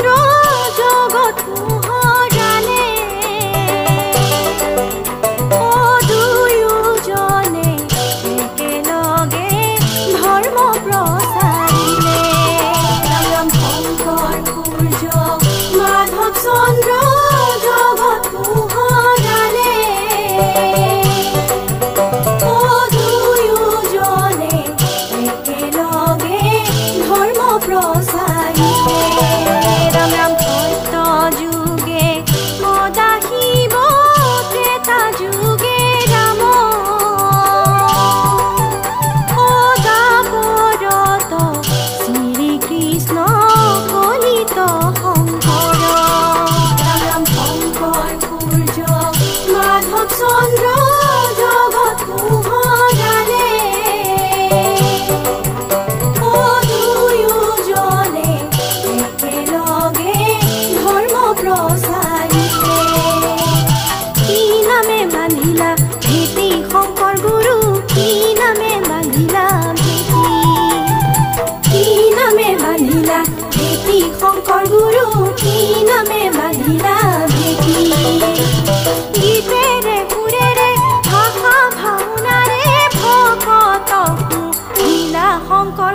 জগত মোহৰালে ও দুয়োজনে একেলগে ধৰ্ম প্ৰচাৰিলে ৰাম শংকৰ সূৰ্য মাধৱ চন্দ্ৰ জগত মোহৰালে ও দুয়োজনে একেলগে ধৰ্ম প্ৰচাৰিলে ৰাম ৰাম সত্য যুগে মদা শিৱ ত্ৰেতা যুগে ৰাম ও দ্বাপৰত শ্ৰীকৃষ্ণ কলিত শংকৰ ৰাম ৰাম শংকৰ সূৰ্য মাধৱ চন্দ্ৰ জগত মোহৰালে ও দুয়োজনে একেলগে ধৰ্ম প্ৰচাৰিলে কি নামে বান্ধিলা ভেটি শংকৰ গুৰু কি নামে বান্ধিলা ভেটি কি নামে বান্ধিলা ভেটি শংকৰ গুৰু কি নামে বান্ধিলা ভেটি গীতেৰে সুৰেৰে ভাষা ভাওনাৰে ভকতকো দিলা শংকৰ